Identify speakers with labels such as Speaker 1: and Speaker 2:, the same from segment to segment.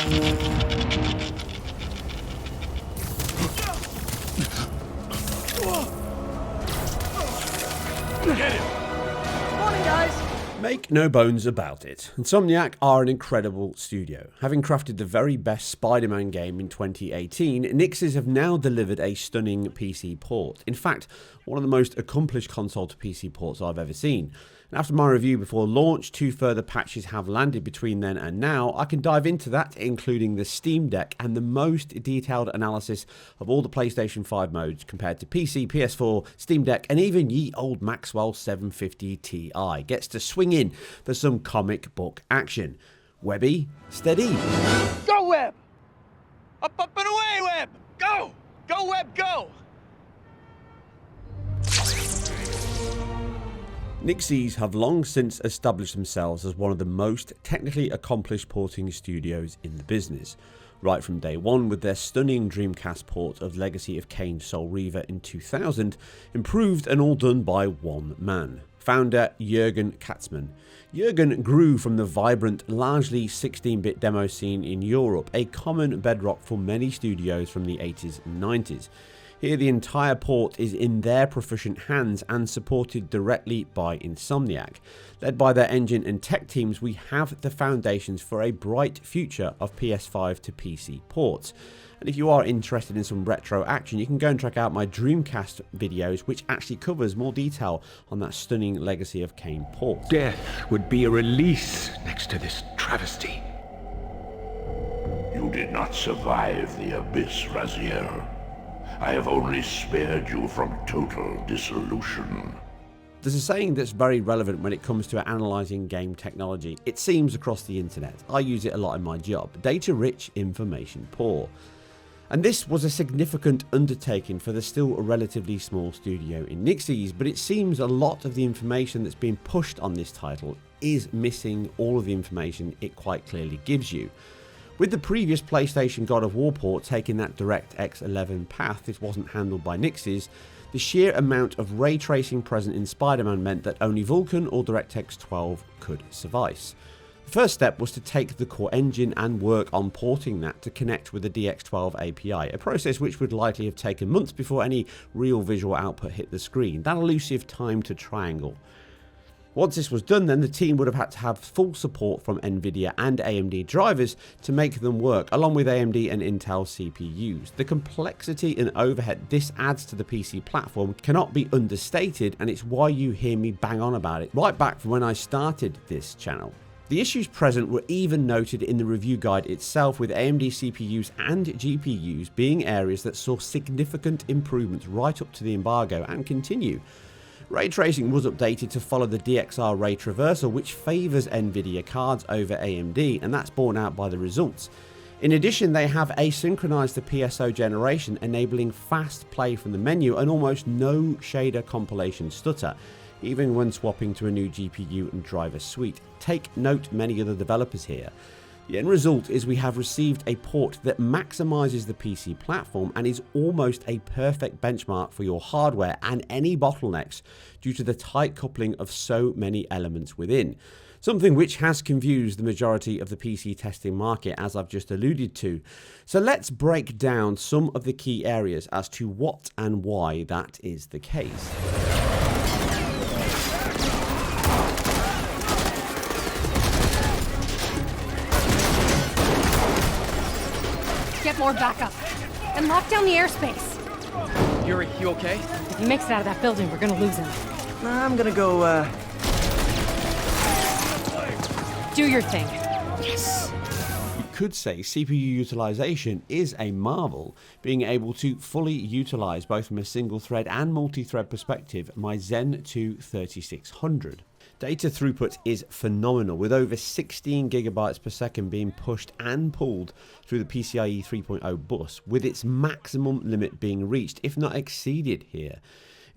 Speaker 1: Get him!
Speaker 2: Morning, guys!
Speaker 3: Make no bones about it, Insomniac are an incredible studio. Having crafted the very best Spider-Man game in 2018, Nixxes have now delivered a stunning PC port. In fact, one of the most accomplished console to PC ports I've ever seen. And after my review before launch, 2 further patches have landed between then and now. I can dive into that, including the Steam Deck and the most detailed analysis of all the PlayStation 5 modes compared to PC, PS4, Steam Deck, and even ye old Maxwell 750 Ti. Gets to swing in for some comic book action. Webby, steady.
Speaker 1: Go, Web! Up, up, and away, Web! Go! Go, Web, go!
Speaker 3: Nixxes have long since established themselves as one of the most technically accomplished porting studios in the business. Right from day one with their stunning Dreamcast port of Legacy of Kain Soul Reaver in 2000, improved and all done by one man. Founder Jürgen Katzmann. Jürgen grew from the vibrant, largely 16-bit demo scene in Europe, a common bedrock for many studios from the 80s and 90s. Here the entire port is in their proficient hands and supported directly by Insomniac. Led by their engine and tech teams, we have the foundations for a bright future of PS5 to PC ports. And if you are interested in some retro action, you can go and check out my Dreamcast videos, which actually covers more detail on that stunning Legacy of Kain port.
Speaker 4: Death would be a release next to this travesty.
Speaker 5: You did not survive the abyss, Raziel. I have only spared you from total dissolution.
Speaker 3: There's a saying that's very relevant when it comes to analysing game technology. It seems across the internet. I use it a lot in my job. Data rich, information poor. And this was a significant undertaking for the still relatively small studio in Nixxes, but it seems a lot of the information that's being pushed on this title is missing all of the information it quite clearly gives you. With the previous PlayStation God of War port taking that DirectX 11 path, it wasn't handled by Nixxes, the sheer amount of ray tracing present in Spider-Man meant that only Vulkan or DirectX 12 could suffice. The first step was to take the core engine and work on porting that to connect with the DX12 API, a process which would likely have taken months before any real visual output hit the screen, that elusive time to triangle. Once this was done, then the team would have had to have full support from Nvidia and AMD drivers to make them work, along with AMD and Intel CPUs. The complexity and overhead this adds to the PC platform cannot be understated, and it's why you hear me bang on about it right back from when I started this channel. The issues present were even noted in the review guide itself, with AMD CPUs and GPUs being areas that saw significant improvements right up to the embargo and continue. Ray tracing was updated to follow the DXR ray traversal, which favours Nvidia cards over AMD, and that's borne out by the results. In addition, they have asynchronized the PSO generation, enabling fast play from the menu and almost no shader compilation stutter, even when swapping to a new GPU and driver suite. Take note, many other developers here. The end result is we have received a port that maximizes the PC platform and is almost a perfect benchmark for your hardware and any bottlenecks due to the tight coupling of so many elements within. Something which has confused the majority of the PC testing market, as I've just alluded to. So let's break down some of the key areas as to what and why that is the case.
Speaker 2: Get more backup. And lock down the airspace.
Speaker 1: Yuri, you okay?
Speaker 2: If he makes it out of that building, we're gonna lose him.
Speaker 1: I'm gonna go,
Speaker 2: Do your thing.
Speaker 1: Yes!
Speaker 3: You could say CPU utilization is a marvel, being able to fully utilize both from a single thread and multi-thread perspective my Zen 2 3600. Data throughput is phenomenal, with over 16 gigabytes per second being pushed and pulled through the PCIe 3.0 bus, with its maximum limit being reached, if not exceeded here.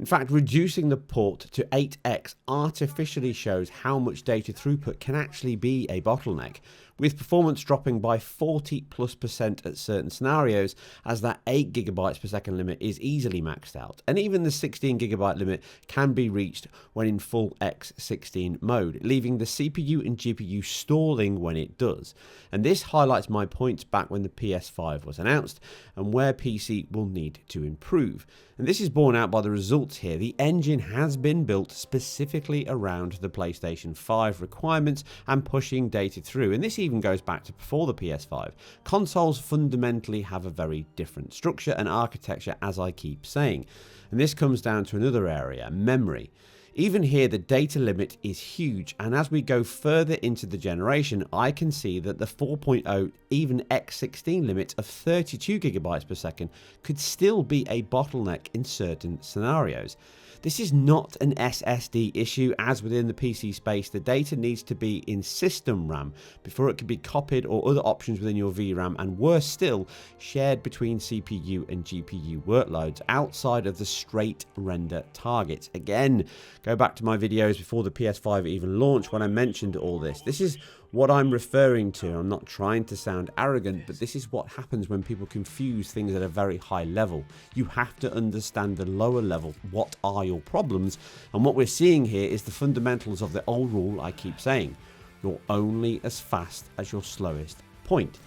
Speaker 3: In fact, reducing the port to 8x artificially shows how much data throughput can actually be a bottleneck, with performance dropping by 40+% at certain scenarios, as that 8 GB per second limit is easily maxed out, and even the 16 GB limit can be reached when in full X16 mode, leaving the CPU and GPU stalling when it does. And this highlights my points back when the PS5 was announced and where PC will need to improve. And this is borne out by the results here. The engine has been built specifically around the PlayStation 5 requirements and pushing data through, and this even goes back to before the PS5. Consoles fundamentally have a very different structure and architecture, as I keep saying, and this comes down to another area, memory. Even here, the data limit is huge, and as we go further into the generation, I can see that the 4.0, even X16 limit of 32 GB per second could still be a bottleneck in certain scenarios. This is not an SSD issue, as within the PC space, the data needs to be in system RAM before it can be copied or other options within your VRAM, and worse still, shared between CPU and GPU workloads outside of the straight render targets. Again, go back to my videos before the PS5 even launched when I mentioned all this. This is what I'm referring to. I'm not trying to sound arrogant, but this is what happens when people confuse things at a very high level. You have to understand the lower level. What are your problems? And what we're seeing here is the fundamentals of the old rule I keep saying. You're only as fast as your slowest point.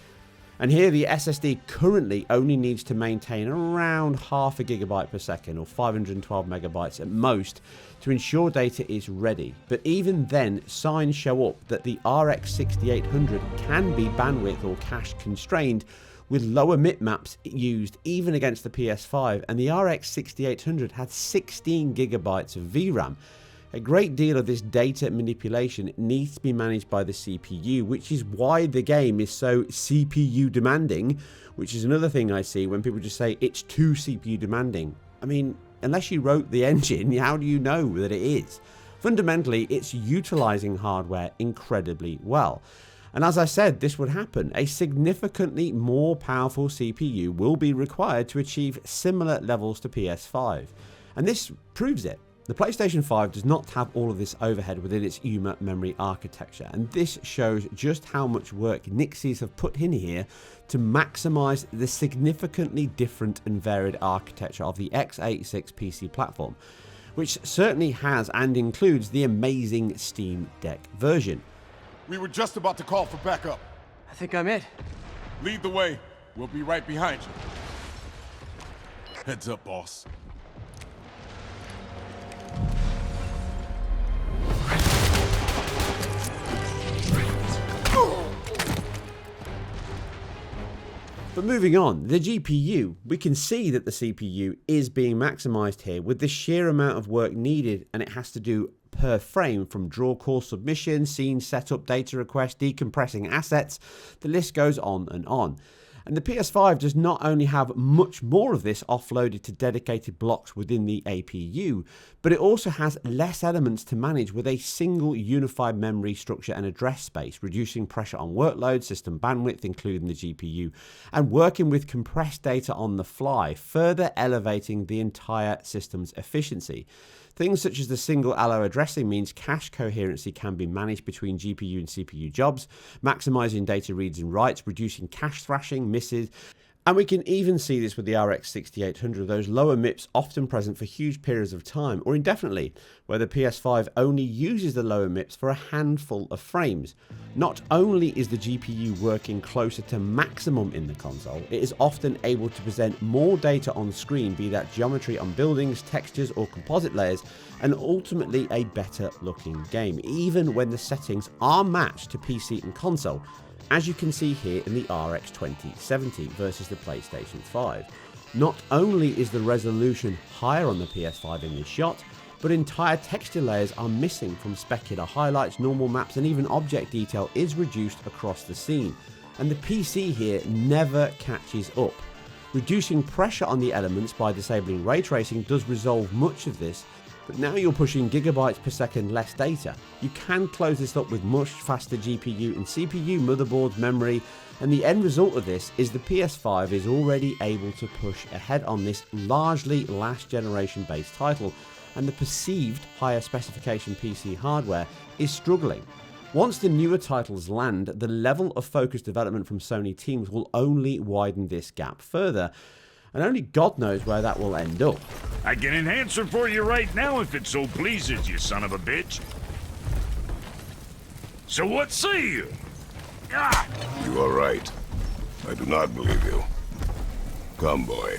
Speaker 3: And here the SSD currently only needs to maintain around half a gigabyte per second, or 512 megabytes at most, to ensure data is ready. But even then, signs show up that the RX 6800 can be bandwidth or cache constrained, with lower bitmaps used even against the PS5, and the RX 6800 had 16 gigabytes of VRAM. A great deal of this data manipulation needs to be managed by the CPU, which is why the game is so CPU demanding, which is another thing I see when people just say it's too CPU demanding. I mean, unless you wrote the engine, how do you know that it is? Fundamentally, it's utilizing hardware incredibly well. And as I said, this would happen. A significantly more powerful CPU will be required to achieve similar levels to PS5. And this proves it. The PlayStation 5 does not have all of this overhead within its UMA memory architecture, and this shows just how much work Nixxes have put in here to maximize the significantly different and varied architecture of the x86 PC platform, which certainly has and includes the amazing Steam Deck version.
Speaker 6: We were just about to call for backup.
Speaker 1: I think I'm it.
Speaker 6: Lead the way. We'll be right behind you. Heads up, boss.
Speaker 3: But moving on, the GPU, we can see that the CPU is being maximized here with the sheer amount of work needed, and it has to do per frame, from draw core submission, scene setup, data request, decompressing assets, the list goes on and on. And the PS5 does not only have much more of this offloaded to dedicated blocks within the APU, but it also has less elements to manage with a single unified memory structure and address space, reducing pressure on workload, system bandwidth, including the GPU, and working with compressed data on the fly, further elevating the entire system's efficiency. Things such as the single allo addressing means cache coherency can be managed between GPU and CPU jobs, maximizing data reads and writes, reducing cache thrashing, misses, and we can even see this with the RX 6800, those lower MIPS often present for huge periods of time or indefinitely, where the PS5 only uses the lower MIPS for a handful of frames. Not only is the GPU working closer to maximum in the console, it is often able to present more data on screen, be that geometry on buildings, textures or composite layers, and ultimately a better looking game, even when the settings are matched to PC and console, as you can see here in the RX 2070 versus the PlayStation 5. Not only is the resolution higher on the PS5 in this shot, but entire texture layers are missing from specular highlights, normal maps, and even object detail is reduced across the scene. And the PC here never catches up. Reducing pressure on the elements by disabling ray tracing does resolve much of this, but now you're pushing gigabytes per second less data. You can close this up with much faster GPU and CPU, motherboards, memory, and the end result of this is the PS5 is already able to push ahead on this largely last generation based title, and the perceived higher specification PC hardware is struggling. Once the newer titles land, the level of focused development from Sony teams will only widen this gap further, and only God knows where that will end up.
Speaker 7: I can enhance it for you right now if it so pleases you, son of a bitch. So what say you? Ah!
Speaker 8: You are right. I do not believe you. Come, boy.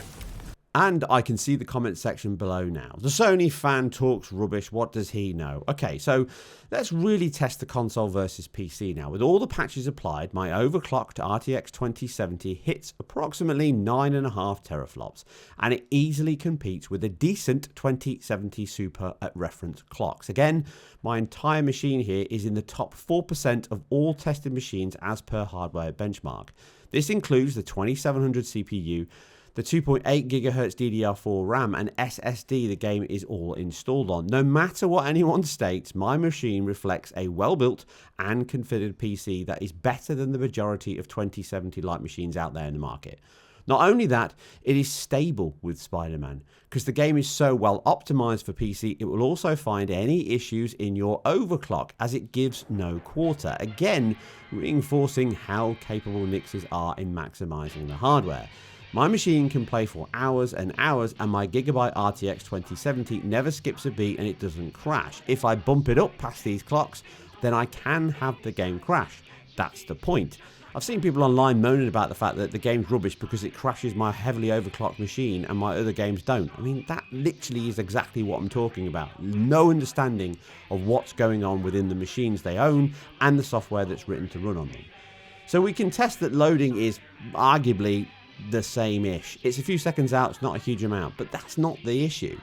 Speaker 3: And I can see the comment section below now. The Sony fan talks rubbish, what does he know? Okay, so let's really test the console versus PC now. With all the patches applied, my overclocked RTX 2070 hits approximately 9.5 teraflops, and it easily competes with a decent 2070 Super at reference clocks. Again, my entire machine here is in the top 4% of all tested machines as per hardware benchmark. This includes the 2700 CPU, the 2.8 GHz DDR4 RAM and SSD the game is all installed on. No matter what anyone states, my machine reflects a well-built and configured PC that is better than the majority of 2070 Lite machines out there in the market. Not only that, it is stable with Spider-Man. Because the game is so well optimized for PC, it will also find any issues in your overclock as it gives no quarter. Again, reinforcing how capable Nixxes are in maximizing the hardware. My machine can play for hours and hours, and my Gigabyte RTX 2070 never skips a beat and it doesn't crash. If I bump it up past these clocks, then I can have the game crash. That's the point. I've seen people online moaning about the fact that the game's rubbish because it crashes my heavily overclocked machine and my other games don't. I mean, that literally is exactly what I'm talking about. No understanding of what's going on within the machines they own and the software that's written to run on them. So we can test that loading is arguably the same-ish. It's a few seconds out, it's not a huge amount, but that's not the issue.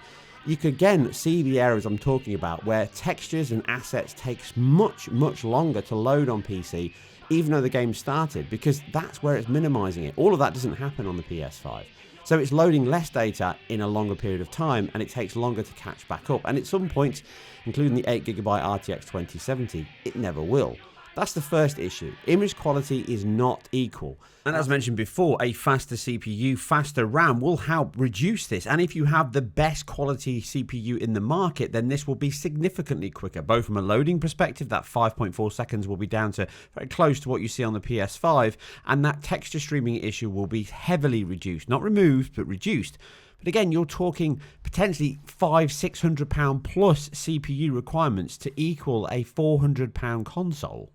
Speaker 3: You can again see the errors I'm talking about where textures and assets takes much longer to load on PC even though the game started, because that's where it's minimizing it. All of that doesn't happen on the PS5. So it's loading less data in a longer period of time and it takes longer to catch back up, and at some points, including the 8GB RTX 2070, it never will. That's the first issue. Image quality is not equal. And as mentioned before, a faster CPU, faster RAM will help reduce this. And if you have the best quality CPU in the market, then this will be significantly quicker, both from a loading perspective, that 5.4 seconds will be down to very close to what you see on the PS5, and that texture streaming issue will be heavily reduced, not removed, but reduced. But again, you're talking potentially £500–600 plus CPU requirements to equal a £400 console.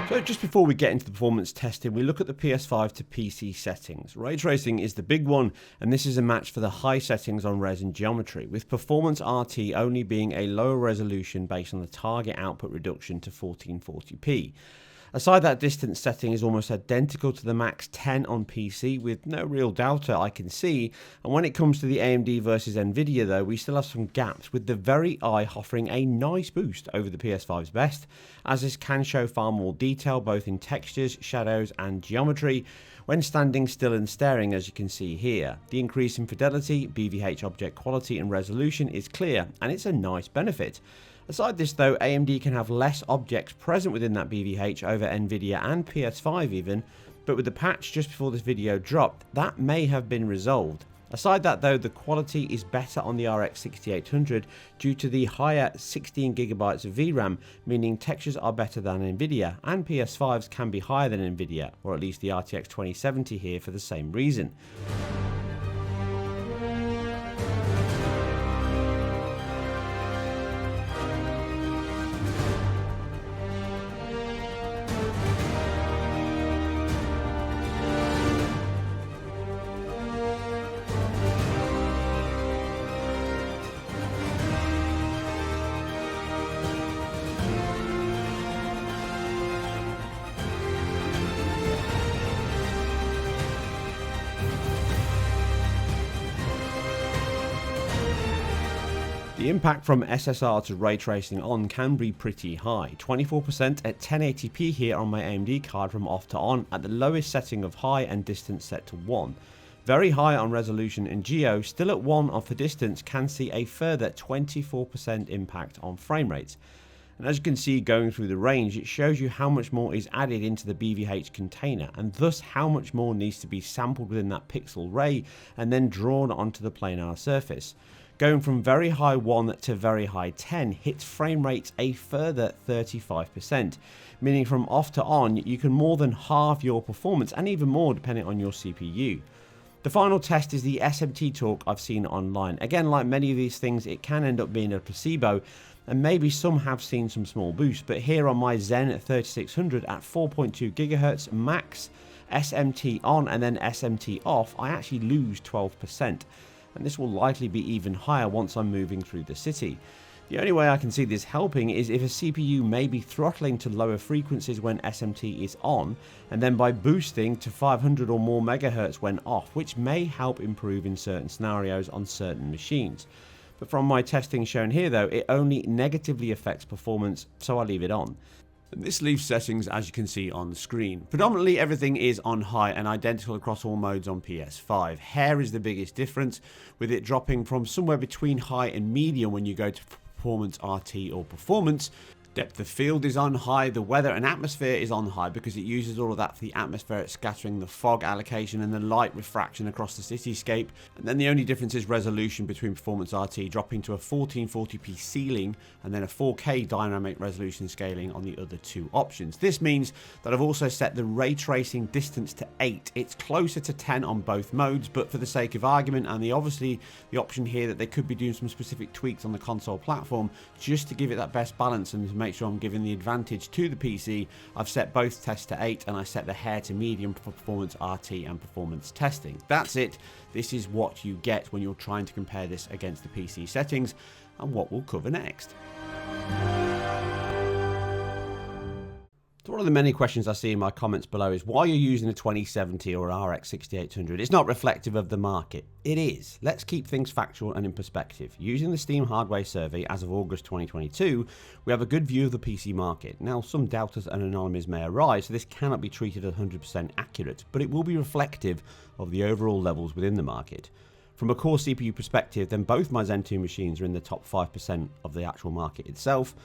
Speaker 3: So just before we get into the performance testing, we look at the PS5 to PC settings. Ray tracing is the big one, and this is a match for the high settings on res and geometry, with performance RT only being a lower resolution based on the target output reduction to 1440p. Aside that distance setting is almost identical to the Max 10 on PC with no real delta I can see, and when it comes to the AMD versus Nvidia though, we still have some gaps, with the very eye offering a nice boost over the PS5's best, as this can show far more detail both in textures, shadows and geometry when standing still and staring, as you can see here. The increase in fidelity, BVH object quality and resolution is clear, and it's a nice benefit. Aside this though, AMD can have less objects present within that BVH over Nvidia and PS5 even, but with the patch just before this video dropped, that may have been resolved. Aside that though, the quality is better on the RX 6800 due to the higher 16GB of VRAM, meaning textures are better than Nvidia, and PS5s can be higher than Nvidia, or at least the RTX 2070 here for the same reason. The impact from SSR to ray tracing on can be pretty high, 24% at 1080p here on my AMD card from off to on at the lowest setting of high and distance set to 1. Very high on resolution and geo, still at 1 off the distance, can see a further 24% impact on frame rates. And as you can see going through the range, it shows you how much more is added into the BVH container, and thus how much more needs to be sampled within that pixel array and then drawn onto the planar surface. Going from very high 1 to very high 10 hits frame rates a further 35%, meaning from off to on you can more than halve your performance, and even more depending on your CPU. The final test is the SMT torque I've seen online. Again, like many of these things, it can end up being a placebo, and maybe some have seen some small boosts, but here on my Zen 3600 at 4.2 GHz max, SMT on and then SMT off, I actually lose 12%. And this will likely be even higher once I'm moving through the city. The only way I can see this helping is if a CPU may be throttling to lower frequencies when SMT is on, and then by boosting to 500 or more megahertz when off, which may help improve in certain scenarios on certain machines. But from my testing shown here though, it only negatively affects performance, so I leave it on. And this leaves settings as you can see on the screen. Predominantly everything is on high and identical across all modes on PS5. Hair is the biggest difference, with it dropping from somewhere between high and medium when you go to performance, RT or performance. Depth of field is on high, the weather and atmosphere is on high because it uses all of that for the atmospheric scattering, the fog allocation and the light refraction across the cityscape. And then the only difference is resolution between performance RT, dropping to a 1440p ceiling and then a 4K dynamic resolution scaling on the other two options. This means that I've also set the ray tracing distance to 8. It's closer to 10 on both modes, but for the sake of argument and obviously the option here that they could be doing some specific tweaks on the console platform just to give it that best balance and to make sure I'm giving the advantage to the PC, I've set both tests to 8 and I set the hair to medium for performance RT and performance testing. That's it. This is what you get when you're trying to compare this against the PC settings and what we'll cover next. So one of the many questions I see in my comments below is why you're using a 2070 or RX 6800. It's not reflective of the market. It is. Let's keep things factual and in perspective. Using the Steam Hardware Survey as of August 2022, we have a good view of the PC market. Now, some doubters and anomalies may arise, so this cannot be treated as 100% accurate, but it will be reflective of the overall levels within the market. From a core CPU perspective, then both my Zen 2 machines are in the top 5% of the actual market itself.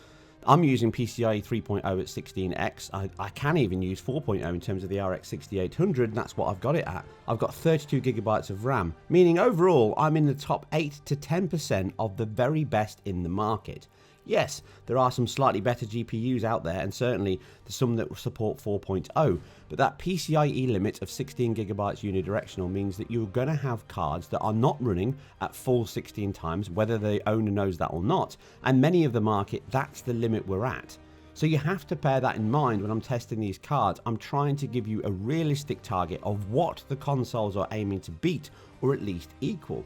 Speaker 3: I'm using PCIe 3.0 at 16x. I can even use 4.0 in terms of the RX 6800, and that's what I've got it at. I've got 32 gigabytes of RAM, meaning overall I'm in the top 8 to 10% of the very best in the market. Yes, there are some slightly better GPUs out there, and certainly there's some that will support 4.0, but that PCIe limit of 16 gigabytes unidirectional means that you're going to have cards that are not running at full 16 times, whether the owner knows that or not, and many of the market, that's the limit we're at. So you have to bear that in mind when I'm testing these cards. I'm trying to give you a realistic target of what the consoles are aiming to beat, or at least equal.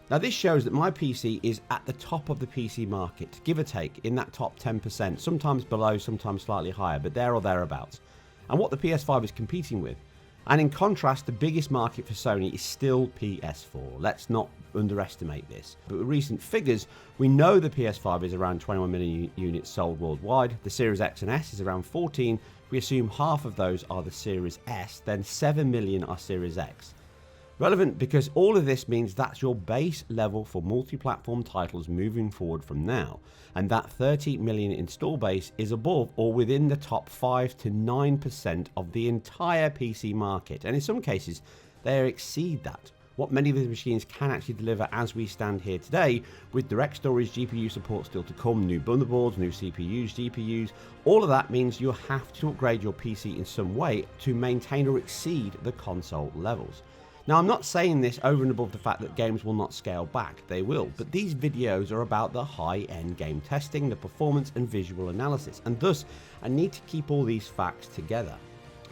Speaker 3: Now this shows that my PC is at the top of the PC market, give or take, in that top 10%, sometimes below, sometimes slightly higher, but there or thereabouts, and what the PS5 is competing with. And in contrast, the biggest market for Sony is still PS4. Let's not underestimate this. But with recent figures, we know the PS5 is around 21 million units sold worldwide, the Series X and S is around 14, we assume half of those are the Series S, then 7 million are Series X. Relevant because all of this means that's your base level for multi-platform titles moving forward from now, and that 30 million install base is above or within the top 5 to 9% of the entire PC market, and in some cases they exceed that. What many of these machines can actually deliver as we stand here today, with direct storage, GPU support still to come, new motherboards, new CPUs, GPUs, all of that means you have to upgrade your PC in some way to maintain or exceed the console levels. Now, I'm not saying this over and above the fact that games will not scale back, they will, but these videos are about the high-end game testing, the performance and visual analysis, and thus I need to keep all these facts together.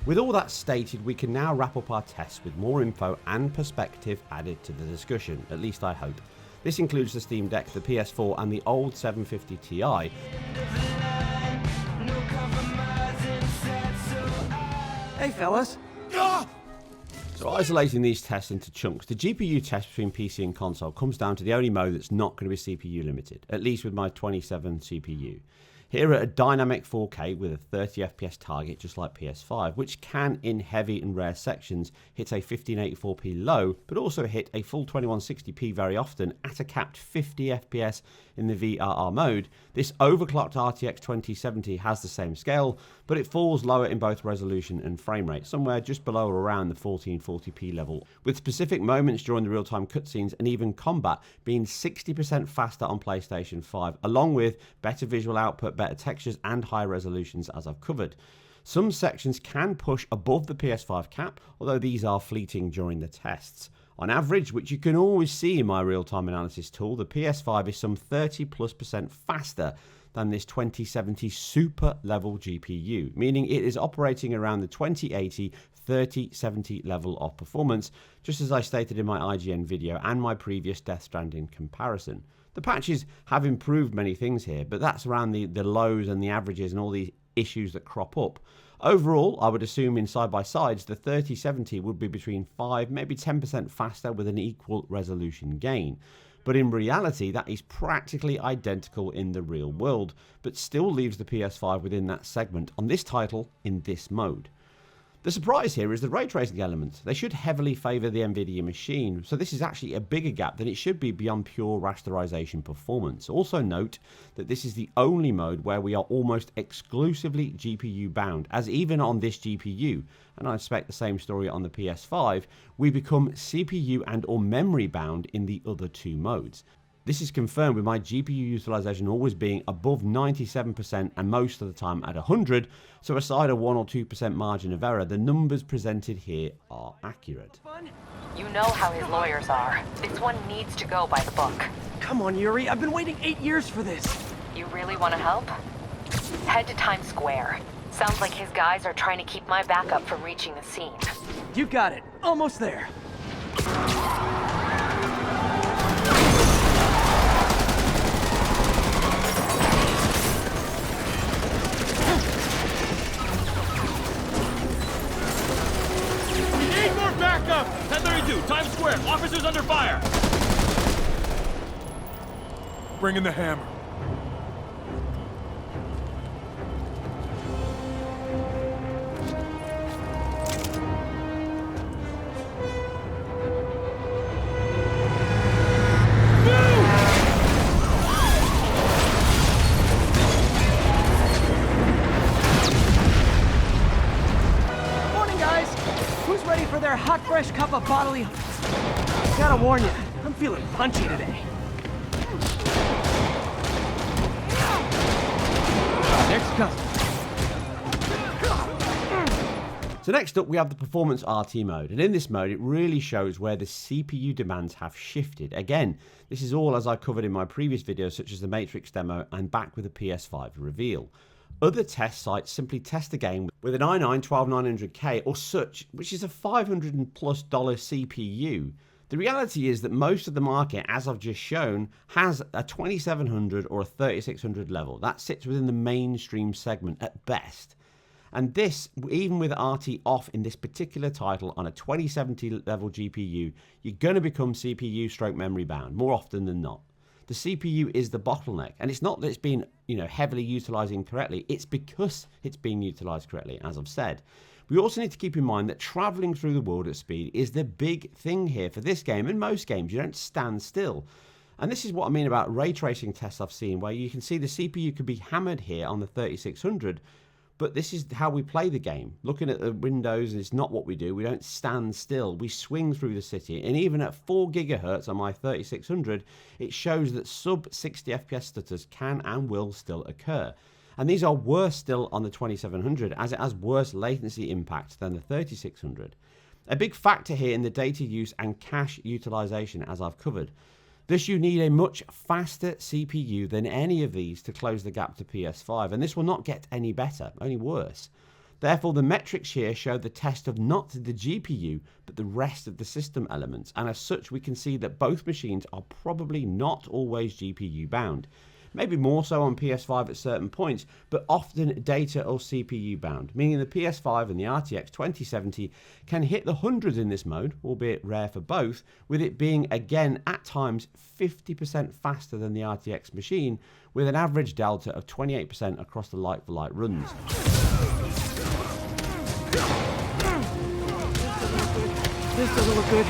Speaker 3: With all that stated, we can now wrap up our tests with more info and perspective added to the discussion, at least I hope. This includes the Steam Deck, the PS4 and the old 750 Ti.
Speaker 1: Hey, fellas.
Speaker 3: So isolating these tests into chunks, the GPU test between PC and console comes down to the only mode that's not going to be CPU limited, at least with my 27 CPU. Here at a dynamic 4K with a 30 FPS target just like PS5, which can in heavy and rare sections hit a 1584p low, but also hit a full 2160p very often at a capped 50 FPS in the VRR mode. This overclocked RTX 2070 has the same scale, but it falls lower in both resolution and frame rate, somewhere just below or around the 1440p level, with specific moments during the real-time cutscenes and even combat being 60% faster on PlayStation 5, along with better visual output, better textures and higher resolutions as I've covered. Some sections can push above the PS5 cap, although these are fleeting during the tests. On average, which you can always see in my real-time analysis tool, the PS5 is some 30+% faster than this 2070 super level GPU, meaning it is operating around the 2080 3070 level of performance, just as I stated in my IGN video and my previous Death Stranding comparison. The patches have improved many things here, but that's around the lows and the averages and all the issues that crop up. Overall, I would assume in side-by-sides, the 3070 would be between 5, maybe 10% faster with an equal resolution gain. But in reality, that is practically identical in the real world, but still leaves the PS5 within that segment on this title in this mode. The surprise here is the ray tracing element. They should heavily favour the Nvidia machine, so this is actually a bigger gap than it should be beyond pure rasterization performance. Also note that this is the only mode where we are almost exclusively GPU bound, as even on this GPU, and I expect the same story on the PS5, we become CPU and or memory bound in the other two modes. This is confirmed with my GPU utilization always being above 97% and most of the time at 100, so aside a 1 or 2% margin of error, the numbers presented here are accurate.
Speaker 9: You know how his lawyers are. This one needs to go by the book.
Speaker 1: Come on, Yuri. I've been waiting 8 years for this.
Speaker 9: You really want to help? Head to Times Square. Sounds like his guys are trying to keep my backup from reaching the scene.
Speaker 1: You got it. Almost there.
Speaker 10: Backup! 1032, Times Square. Officers under fire.
Speaker 6: Bring in the hammer.
Speaker 1: Their hot, fresh cup of bodily... Gotta warn you, I'm feeling punchy today. Next customer.
Speaker 3: So next up we have the Performance RT mode, and in this mode it really shows where the CPU demands have shifted. Again, this is all as I covered in my previous videos such as the Matrix demo and back with the PS5 reveal. Other test sites simply test the game with an i9-12900K or such, which is a $500+ CPU. The reality is that most of the market, as I've just shown, has a 2700 or a 3600 level. That sits within the mainstream segment at best. And this, even with RT off in this particular title on a 2070 level GPU, you're going to become CPU stroke memory bound more often than not. The CPU is the bottleneck, and it's not that it's been, heavily utilized incorrectly, it's because it's being utilized correctly, as I've said. We also need to keep in mind that traveling through the world at speed is the big thing here for this game and most games. You don't stand still. And this is what I mean about ray tracing tests I've seen, where you can see the CPU could be hammered here on the 3600, but this is how we play the game. Looking at the windows, it's not what we do. We don't stand still. We swing through the city. And even at 4 GHz on my 3600, it shows that sub 60 FPS stutters can and will still occur. And these are worse still on the 2700 as it has worse latency impact than the 3600. A big factor here in the data use and cache utilization, as I've covered. Thus, you need a much faster CPU than any of these to close the gap to PS5, and this will not get any better, only worse. Therefore, the metrics here show the test of not the GPU, but the rest of the system elements, and as such, we can see that both machines are probably not always GPU bound, maybe more so on PS5 at certain points, but often data or CPU bound, meaning the PS5 and the RTX 2070 can hit the hundreds in this mode, albeit rare for both, with it being again at times 50% faster than the RTX machine, with an average delta of 28% across the like-for-like runs. This doesn't look good.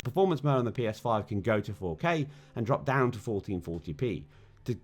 Speaker 3: Performance mode on the PS5 can go to 4K and drop down to 1440p. To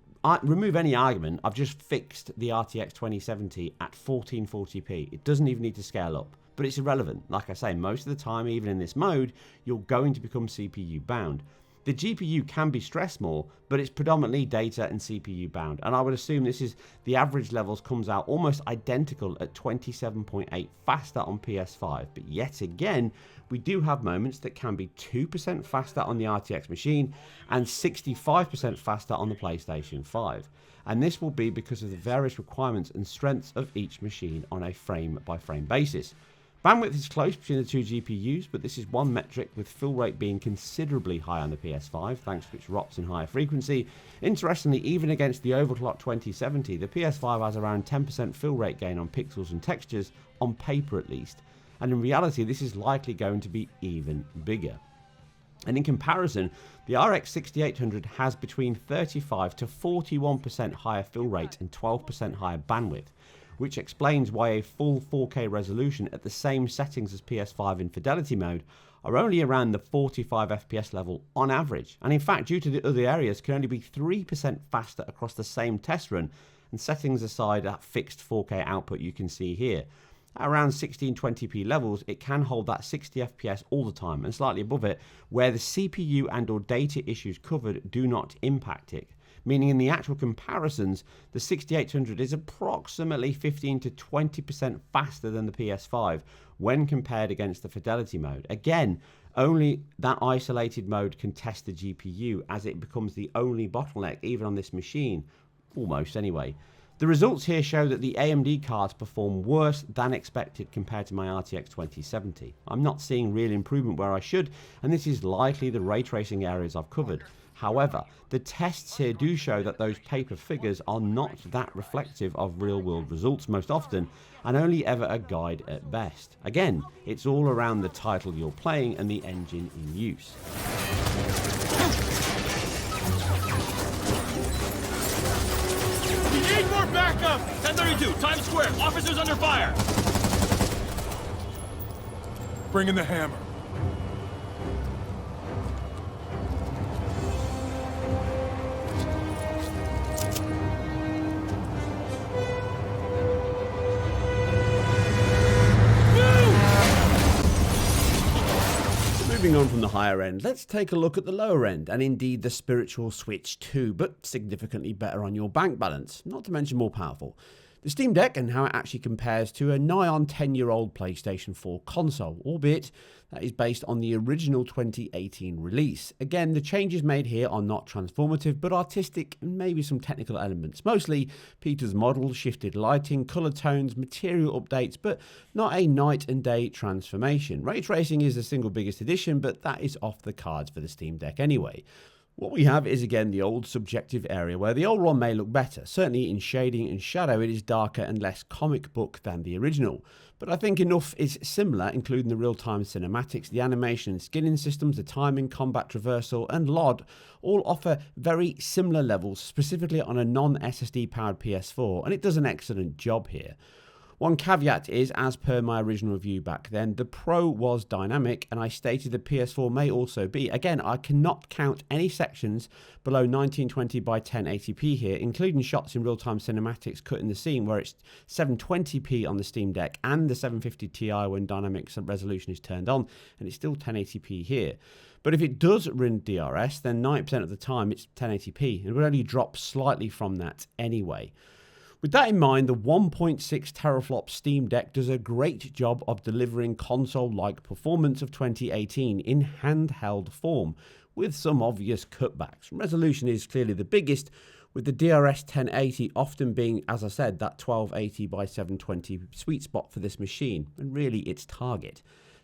Speaker 3: remove any argument, I've just fixed the RTX 2070 at 1440p. It doesn't even need to scale up, but it's irrelevant. Like I say, most of the time, even in this mode, you're going to become CPU bound. The GPU can be stressed more, but it's predominantly data and CPU bound, and I would assume this is the average levels comes out almost identical at 27.8 faster on PS5, but yet again, we do have moments that can be 2% faster on the RTX machine and 65% faster on the PlayStation 5. And this will be because of the various requirements and strengths of each machine on a frame-by-frame basis. Bandwidth is close between the two GPUs, but this is one metric, with fill rate being considerably higher on the PS5 thanks to its ROPS and higher frequency. Interestingly, even against the overclocked 2070, the PS5 has around 10% fill rate gain on pixels and textures, on paper at least, and in reality this is likely going to be even bigger. And in comparison, the RX 6800 has between 35 to 41% higher fill rate and 12% higher bandwidth, which explains why a full 4K resolution at the same settings as PS5 in fidelity mode are only around the 45 FPS level on average, and in fact due to the other areas can only be 3% faster across the same test run, and settings aside that fixed 4K output you can see here. At around 1620p levels, it can hold that 60 FPS all the time and slightly above it, where the CPU and or data issues covered do not impact it. Meaning in the actual comparisons, the 6800 is approximately 15 to 20% faster than the PS5 when compared against the fidelity mode. Again, only that isolated mode can test the GPU, as it becomes the only bottleneck even on this machine, almost anyway. The results here show that the AMD cards perform worse than expected compared to my RTX 2070. I'm not seeing real improvement where I should, and this is likely the ray tracing areas I've covered. However, the tests here do show that those paper figures are not that reflective of real-world results most often, and only ever a guide at best. Again, it's all around the title you're playing and the engine in use.
Speaker 10: We need more backup! 1032, Times Square, officers under fire!
Speaker 6: Bring in the hammer.
Speaker 3: Moving on from the higher end, let's take a look at the lower end, and indeed the spiritual Switch 2, but significantly better on your bank balance, not to mention more powerful. The Steam Deck and how it actually compares to a nigh on 10-year-old PlayStation 4 console, albeit that is based on the original 2018 release. Again, the changes made here are not transformative, but artistic and maybe some technical elements. Mostly Peter's model, shifted lighting, colour tones, material updates, but not a night and day transformation. Ray tracing is the single biggest addition, but that is off the cards for the Steam Deck anyway. What we have is again the old subjective area where the old one may look better. Certainly in shading and shadow it is darker and less comic book than the original. But I think enough is similar, including the real-time cinematics, the animation and skinning systems, the timing, combat traversal and LOD all offer very similar levels, specifically on a non-SSD powered PS4, and it does an excellent job here. One caveat is, as per my original review back then, the Pro was dynamic, and I stated the PS4 may also be. Again, I cannot count any sections below 1920 by 1080p here, including shots in real-time cinematics cut in the scene where it's 720p on the Steam Deck and the 750 Ti when dynamic resolution is turned on, and it's still 1080p here. But if it does run DRS, then 90% of the time it's 1080p, and it will only drop slightly from that anyway. With that in mind, the 1.6 teraflop Steam Deck does a great job of delivering console-like performance of 2018 in handheld form, with some obvious cutbacks. Resolution is clearly the biggest, with the DRS 1080 often being, as I said, that 1280 by 720 sweet spot for this machine, and really its target.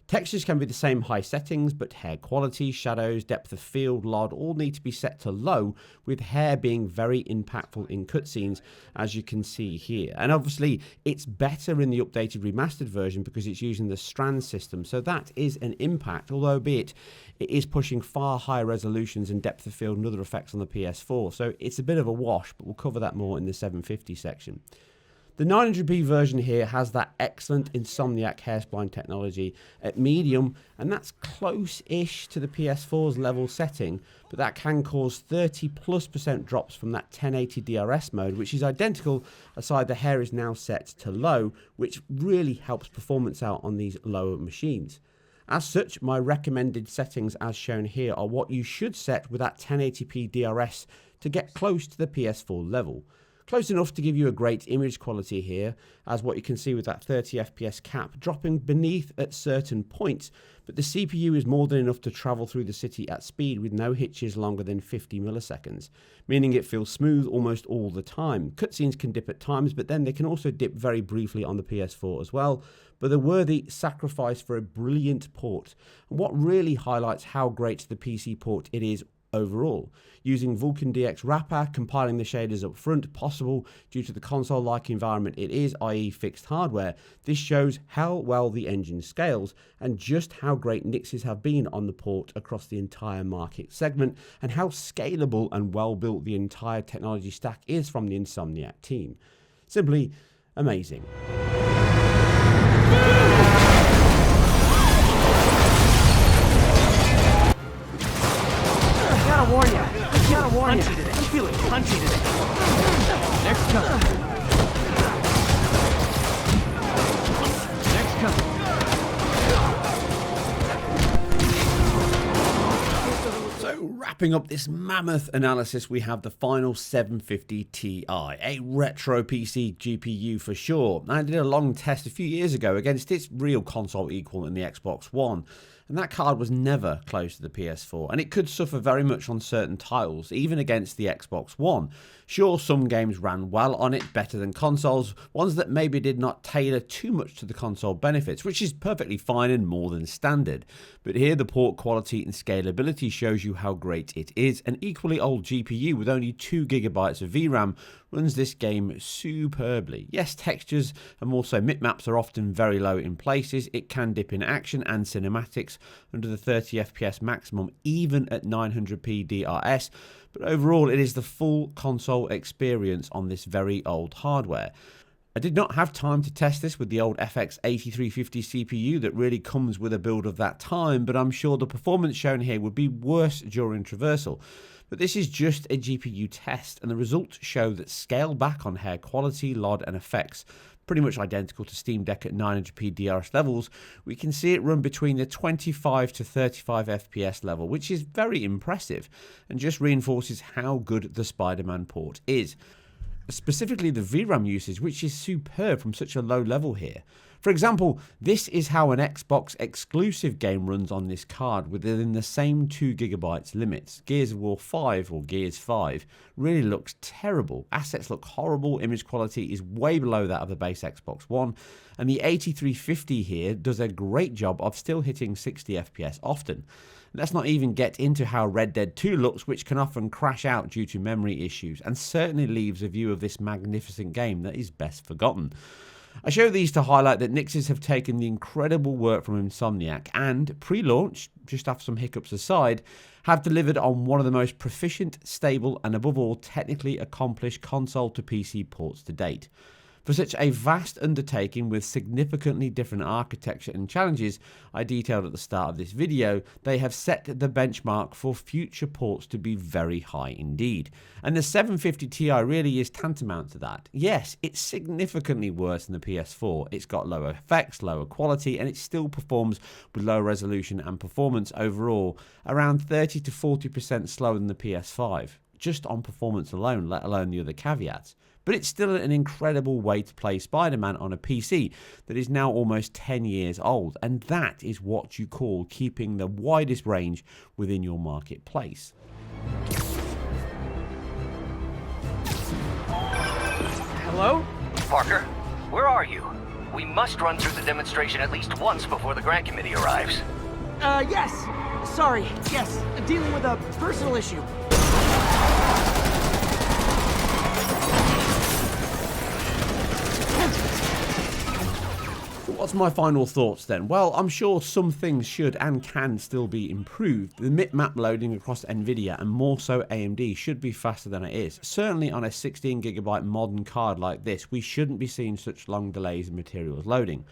Speaker 3: Textures can be the same high settings, but hair quality, shadows, depth of field, LOD all need to be set to low, with hair being very impactful in cutscenes, as you can see here. And obviously, it's better in the updated remastered version because it's using the strand system, so that is an impact, although be it is pushing far higher resolutions and depth of field and other effects on the PS4, so it's a bit of a wash, but we'll cover that more in the 750 section. The 900p version here has that excellent Insomniac hairspline technology at medium, and that's close-ish to the PS4's level setting, but that can cause 30+% drops from that 1080 DRS mode, which is identical, aside the hair is now set to low, which really helps performance out on these lower machines. As such, my recommended settings as shown here are what you should set with that 1080p DRS to get close to the PS4 level. Close enough to give you a great image quality here, as what you can see with that 30 FPS cap dropping beneath at certain points, but the CPU is more than enough to travel through the city at speed with no hitches longer than 50 milliseconds, meaning it feels smooth almost all the time. Cutscenes can dip at times, but then they can also dip very briefly on the PS4 as well, but a worthy sacrifice for a brilliant port. And what really highlights how great the PC port it is overall. Using Vulkan DX wrapper, compiling the shaders up front, possible due to the console-like environment it is, i.e. fixed hardware, this shows how well the engine scales and just how great Nixxes have been on the port across the entire market segment, and how scalable and well built the entire technology stack is from the Insomniac team. Simply amazing.
Speaker 1: Gotta warn you. I'm feeling punchy today. Next time.
Speaker 3: So wrapping up this mammoth analysis, we have the final 750 Ti, a retro PC GPU for sure. I did a long test a few years ago against its real console equal in the Xbox One. And that card was never close to the PS4, and it could suffer very much on certain titles, even against the Xbox One. Sure, some games ran well on it, better than consoles, ones that maybe did not tailor too much to the console benefits, which is perfectly fine and more than standard. But here the port quality and scalability shows you how great it is. An equally old GPU with only 2GB of VRAM runs this game superbly. Yes, textures and also bitmaps are often very low in places. It can dip in action and cinematics under the 30 FPS maximum, even at 900p DRS, but overall it is the full console experience on this very old hardware. I did not have time to test this with the old FX 8350 CPU that really comes with a build of that time, but I'm sure the performance shown here would be worse during traversal. But this is just a GPU test, and the results show that scale back on hair quality, LOD and effects, pretty much identical to Steam Deck at 900p DRS levels, we can see it run between the 25 to 35 FPS level, which is very impressive, and just reinforces how good the Spider-Man port is. Specifically the VRAM usage, which is superb from such a low level here. For example, this is how an Xbox exclusive game runs on this card within the same 2GB limits. Gears of War 5 or Gears 5 really looks terrible. Assets look horrible, image quality is way below that of the base Xbox One, and the 8350 here does a great job of still hitting 60 FPS often. Let's not even get into how Red Dead 2 looks, which can often crash out due to memory issues, and certainly leaves a view of this magnificent game that is best forgotten. I show these to highlight that Nixxes have taken the incredible work from Insomniac and, pre-launch, just after some hiccups aside, have delivered on one of the most proficient, stable and above all technically accomplished console to PC ports to date. For such a vast undertaking with significantly different architecture and challenges I detailed at the start of this video, they have set the benchmark for future ports to be very high indeed. And the 750 Ti really is tantamount to that. Yes, it's significantly worse than the PS4. It's got lower effects, lower quality, and it still performs with low resolution and performance overall, around 30 to 40% slower than the PS5, just on performance alone, let alone the other caveats. But it's still an incredible way to play Spider-Man on a PC that is now almost 10 years old, and that is what you call keeping the widest range within your marketplace.
Speaker 1: Hello?
Speaker 11: Parker, where are you? We must run through the demonstration at least once before the grant committee arrives.
Speaker 12: Yes. Sorry. Yes. Dealing with a personal issue.
Speaker 3: What's my final thoughts then? Well, I'm sure some things should and can still be improved. The map loading across Nvidia and more so AMD should be faster than it is. Certainly on a 16GB modern card like this, we shouldn't be seeing such long delays in materials loading.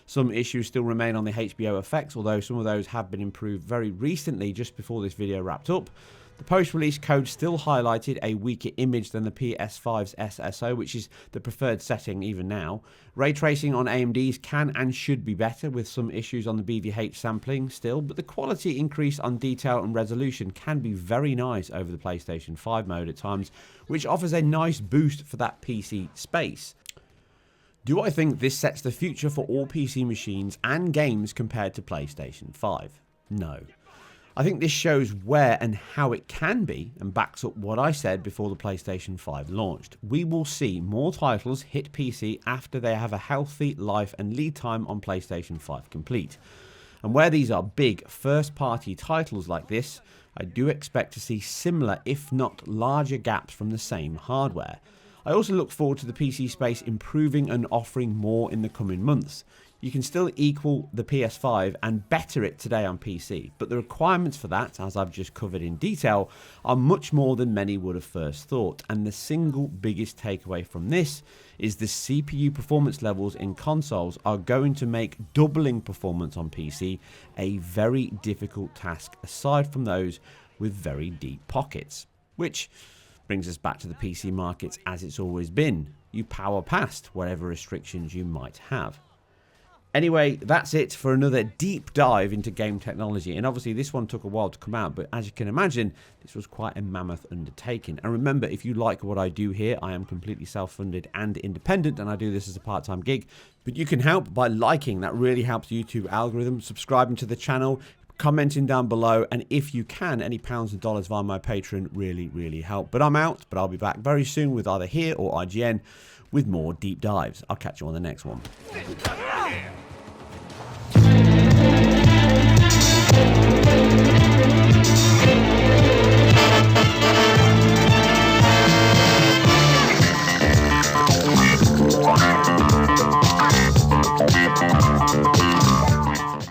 Speaker 3: Some issues still remain on the HBO effects, although some of those have been improved very recently just before this video wrapped up. The post-release code still highlighted a weaker image than the PS5's SSO, which is the preferred setting even now. Ray tracing on AMD's can and should be better, with some issues on the BVH sampling still, but the quality increase on detail and resolution can be very nice over the PlayStation 5 mode at times, which offers a nice boost for that PC space. Do I think this sets the future for all PC machines and games compared to PlayStation 5? No. I think this shows where and how it can be and backs up what I said before the PlayStation 5 launched. We will see more titles hit PC after they have a healthy life and lead time on PlayStation 5 complete. And where these are big first-party titles like this, I do expect to see similar if not larger gaps from the same hardware. I also look forward to the PC space improving and offering more in the coming months. You can still equal the PS5 and better it today on PC, but the requirements for that, as I've just covered in detail, are much more than many would have first thought, and the single biggest takeaway from this is the CPU performance levels in consoles are going to make doubling performance on PC a very difficult task, aside from those with very deep pockets. Which brings us back to the PC markets as it's always been. You power past whatever restrictions you might have. Anyway, that's it for another deep dive into game technology, and obviously this one took a while to come out, but as you can imagine, this was quite a mammoth undertaking. And remember, if you like what I do here, I am completely self-funded and independent, and I do this as a part-time gig, but you can help by liking. That really helps YouTube algorithm, subscribing to the channel, commenting down below, and if you can, any pounds and dollars via my Patreon really help. But I'm out, but I'll be back very soon with either here or IGN with more deep dives. I'll catch you on the next one.